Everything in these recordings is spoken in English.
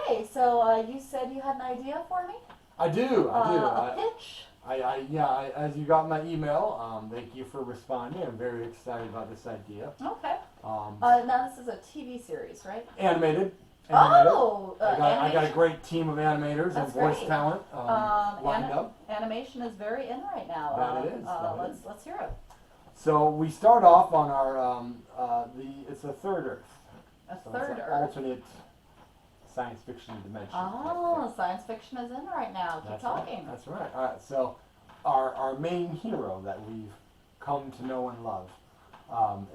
Okay, so you said you had an idea for me? I do. A pitch? As you got my email, thank you for responding. I'm very excited about this idea. Okay. Um, Now this is a TV series, right? animated. Oh, I got a animation. great team of animators and That's voice great. talent lined up. Animation is very in right now. That it is. Let's hear it. So we start off on our it's a third Earth. A So third it's an Earth. alternate science fiction dimension. Oh, science fiction is in right now. Keep That's talking. Right. That's right. All right. So our main hero that we've come to know and love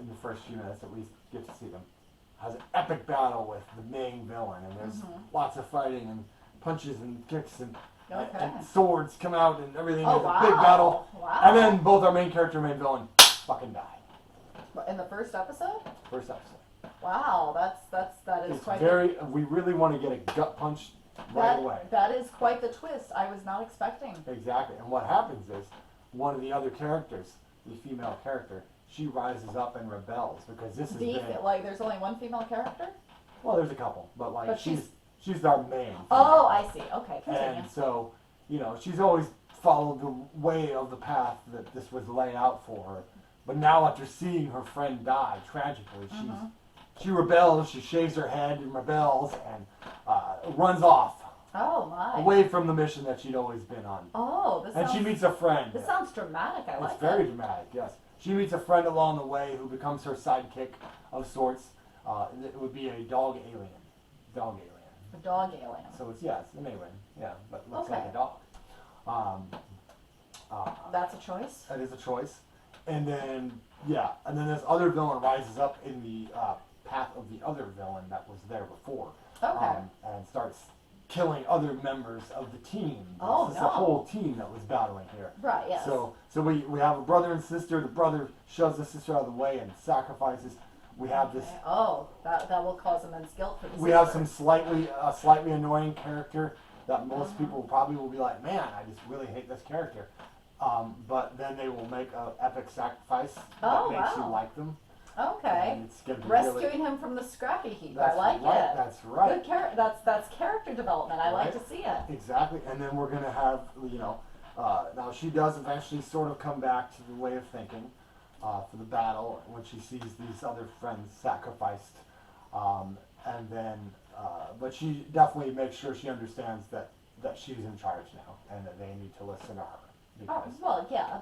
in the first few minutes that we get to see them has an epic battle with the main villain, and there's lots of fighting and punches and kicks and, and swords come out and everything. Oh, There's wow. a big battle, Wow. and then both our main character and main villain fucking die. In the first episode? First episode. Wow, that is It's quite very. We really want to get a gut punch right away. That is quite the twist. I was not expecting. Exactly. And what happens is one of the other characters, the female character, she rises up and rebels because this is like there's only one female character? Well, there's a couple, but like But she's our main. Oh, I see. Okay, continue. And so, she's always followed the way of the path that this was laid out for her. But now after seeing her friend die tragically, she rebels, she shaves her head and rebels and runs off. Oh my! Away from the mission that she'd always been on. Oh, she meets a friend. This sounds dramatic. I like it. It's very dramatic, yes. She meets a friend along the way who becomes her sidekick of sorts. It would be a dog alien. Dog alien. A dog alien. So it's an alien, yeah, but looks like a dog. That's a choice. That is a choice. And then this other villain rises up in the path of the other villain that was there before. Okay. And starts killing other members of the team. Oh, It's a whole team that was battling here. Right, yes. So we have a brother and sister. The brother shoves the sister out of the way and sacrifices. We have this. Oh, that will cause immense guilt for the sister. We have some slightly annoying character that most people probably will be like, man, I just really hate this character. But then they will make an epic sacrifice that makes you like them. Okay. And it's gonna be rescuing him from the scrappy heap. I like it. That's right. Good that's character development. I like to see it. Exactly. And then we're gonna have now she does eventually sort of come back to the way of thinking for the battle when she sees these other friends sacrificed, and then but she definitely makes sure she understands that she's in charge now and that they need to listen to her.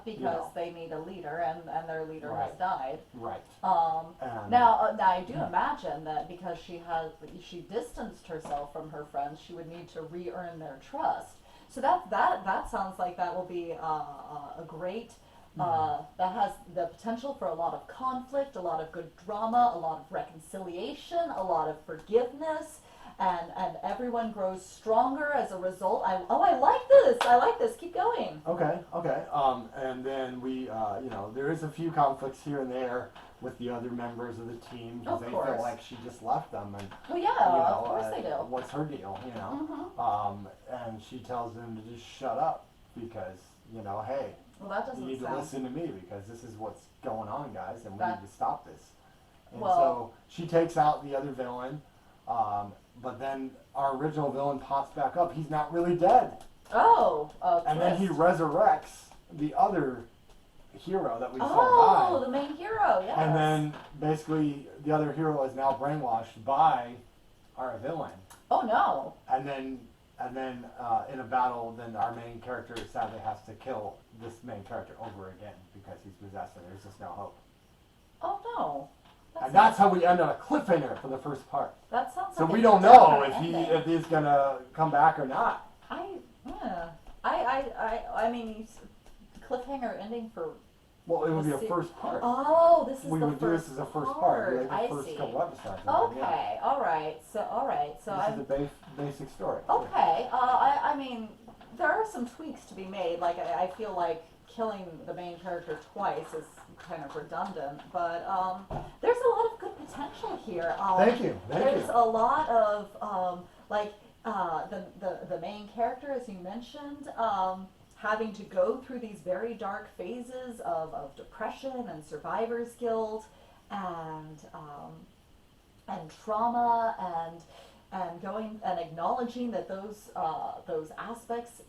Because they need a leader, and their leader has died. Right. Now I do imagine that because she distanced herself from her friends, she would need to re-earn their trust. So that sounds like that will be a great. That has the potential for a lot of conflict, a lot of good drama, a lot of reconciliation, a lot of forgiveness. And everyone grows stronger as a result. I like this. I like this. Keep going. Okay. And then we, there is a few conflicts here and there with the other members of the team because they feel like she just left them. And, of course they do. What's her deal, and she tells them to just shut up because, hey, you need to listen to me because this is what's going on, guys, and we need to stop this. And so she takes out the other villain. But then our original villain pops back up. He's not really dead. Oh, and then he resurrects the other hero that we saw die. Oh, the main hero, yes. And then basically the other hero is now brainwashed by our villain. Oh no. And then in a battle, then our main character sadly has to kill this main character over again because he's possessed and there's just no hope. Oh no. And that's how we end on a cliffhanger for the first part. That sounds so like we don't know if he's gonna come back or not. I mean, cliffhanger ending for. Well, it would be a first part. Oh, this is we would do this as a first part. Like the first couple episodes. Okay, all right. So this is the basic story. Okay, I mean, there are some tweaks to be made. Like I feel like killing the main character twice is kind of redundant, but there's a lot of good potential here. Thank you. There's a lot of the main character, as you mentioned, having to go through these very dark phases of depression and survivor's guilt and trauma going and acknowledging that those aspects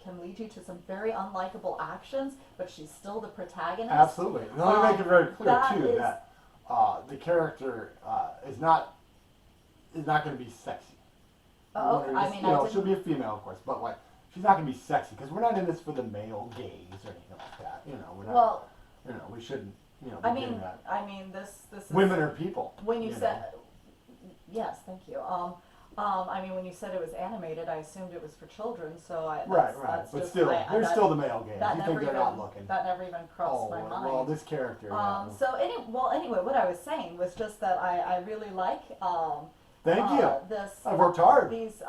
can lead you to some very unlikable actions, but she's still the protagonist. Absolutely. And let me make it very clear too that the character is not going to be sexy. I mean, she'll be a female, of course, but like she's not going to be sexy because we're not in this for the male gaze or anything like that. We're not. Well, we shouldn't. Be I doing that. mean, this is women are people. When you said, yes, thank you. I mean, when you said it was animated, I assumed it was for children. So right. But still, there's still the male gaze. You think they're not looking? That never even crossed my mind. Well, this character. So anyway, what I was saying was just that I really like. Thank you. I've worked hard. These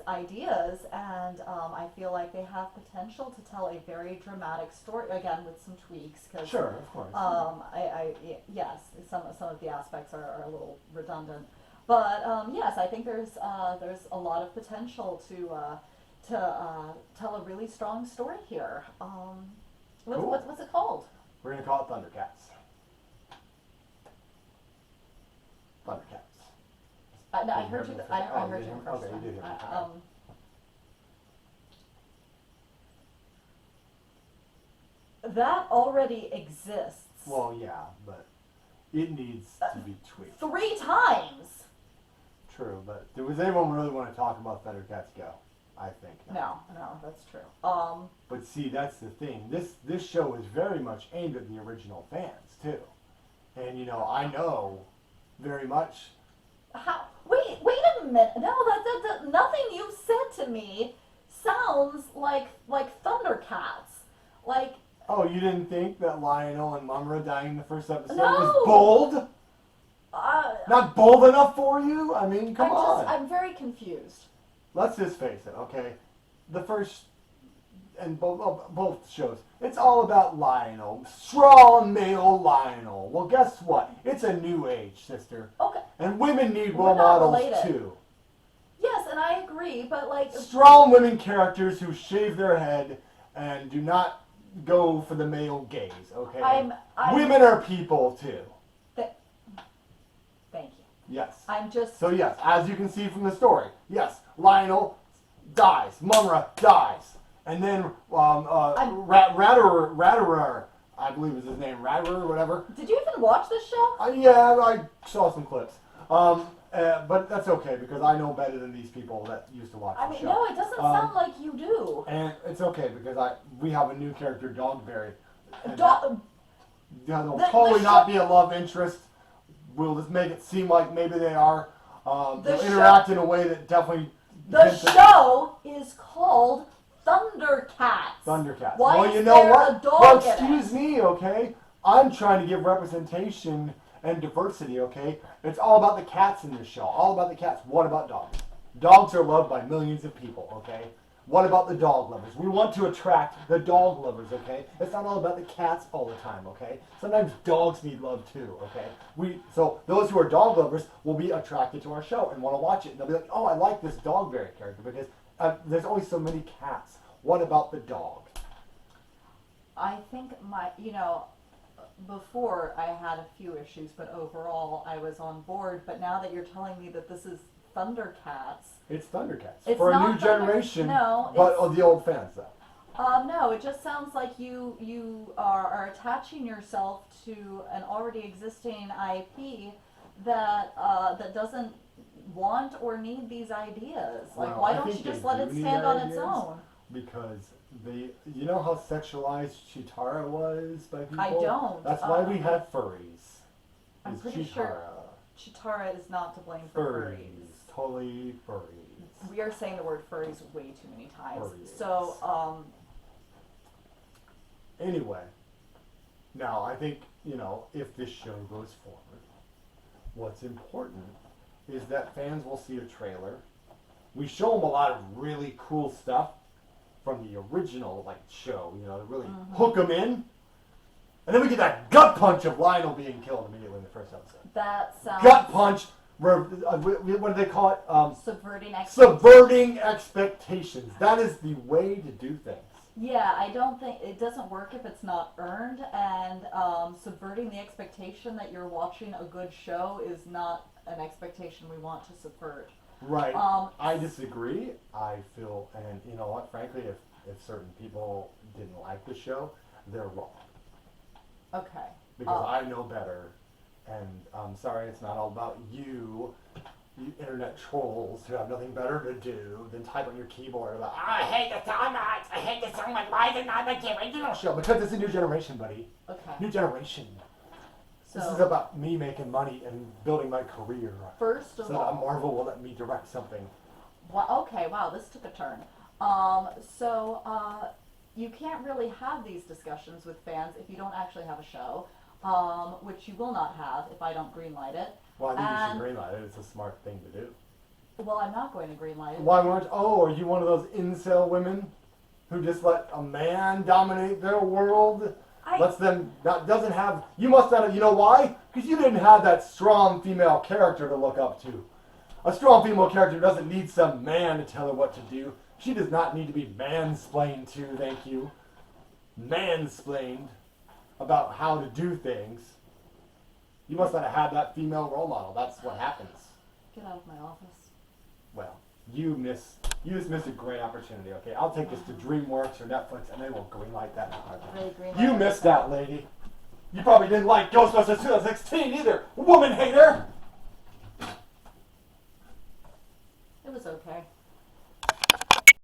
ideas, and I feel like they have potential to tell a very dramatic story. Again, with some tweaks. Sure, of course. Yes, some of the aspects are a little redundant, but yes, I think there's a lot of potential to tell a really strong story here. Cool. What's it called? We're gonna call it Thundercats. Thundercats. No, I heard you. I heard you the first time. You did hear me. That already exists. Well, yeah, but it needs to be tweaked. 3 times. True, but does anyone really want to talk about Thundercats Go? I think not. No, that's true. But see, that's the thing. This show is very much aimed at the original fans too, and I know very much. How? Wait a minute. No, that nothing you've said to me sounds like Thundercats. Like. Oh, you didn't think that Lionel and Mumra dying in the first episode No. was bold? Not bold enough for you? I mean, come on. I'm very confused. Let's just face it, okay? The first and both shows, it's all about Lionel. Strong male Lionel. Well, guess what? It's a new age, sister. Okay. And women need role models too. Yes, and I agree, but like strong women characters who shave their head and do not go for the male gaze, okay? Women are people too. Thank you. Yes. So yes, as you can see from the story, yes, Lionel dies, Mumra dies, and then Ratterer, I believe is his name, Ratterer or whatever. Did you even watch this show? Yeah, I saw some clips. But that's okay because I know better than these people that used to watch the show. No, it doesn't sound like you do. And it's okay because we have a new character, Dogberry. They'll totally not be a love interest. We'll just make it seem like maybe they are. They'll interact in a way that definitely. The show is called Thundercats. Thundercats. Why well, you know what? Well, excuse me, okay? I'm trying to give representation and diversity, okay? It's all about the cats in this show. All about the cats. What about dogs? Dogs are loved by millions of people, okay? What about the dog lovers? We want to attract the dog lovers, okay? It's not all about the cats all the time, okay? Sometimes dogs need love too, okay? So those who are dog lovers will be attracted to our show and want to watch it. And they'll be like, oh, I like this Dogberry character because there's only so many cats. What about the dog? I think before I had a few issues, but overall I was on board. But now that you're telling me that this is Thundercats. It's Thundercats. It's for a new generation. No. But the old fans, though. No, it just sounds like you are attaching yourself to an already existing IP that doesn't want or need these ideas. Like, why don't you just let it stand on its own? Because you know how sexualized Chitara was by people? I don't. That's why we have furries. I'm pretty sure Chitara is not to blame for furries. Totally furries. We are saying the word furries way too many times. Furries. So, anyway, now I think, if this show goes forward, what's important is that fans will see a trailer. We show them a lot of really cool stuff from the original show, to really hook them in. And then we get that gut punch of Lionel being killed immediately in the first episode. That sounds... Gut punch, what do they call it? Subverting expectations. Subverting expectations. That is the way to do things. Yeah, I don't think... It doesn't work if it's not earned, and subverting the expectation that you're watching a good show is not an expectation we want to subvert. Right. I disagree. I feel, and you know what? Frankly, if certain people didn't like the show, they're wrong. Okay. Because I know better, and I'm sorry, it's not all about you internet trolls who have nothing better to do than type on your keyboard about, I hate the donuts, I hate the song, why is it not like the original show? Because it's a new generation, buddy. Okay. New generation. So, this is about me making money and building my career. First of so all, that Marvel will let me direct something. Well, okay, wow, this took a turn. You can't really have these discussions with fans if you don't actually have a show, which you will not have if I don't greenlight it. Well, I think you should greenlight it. It's a smart thing to do. Well, I'm not going to greenlight it. Why weren't? Oh, are you one of those incel women who just let a man dominate their world? Lets them doesn't have. You must not. You know why? Because you didn't have that strong female character to look up to. A strong female character doesn't need some man to tell her what to do. She does not need to be mansplained to. Thank you. Mansplained about how to do things. You must not have had that female role model. That's what happens. Get out of my office. Well, you just missed a great opportunity, okay? I'll take this to DreamWorks or Netflix and they will greenlight that. Really you missed out, lady. You probably didn't like Ghostbusters 2016 either. Woman hater! It was okay.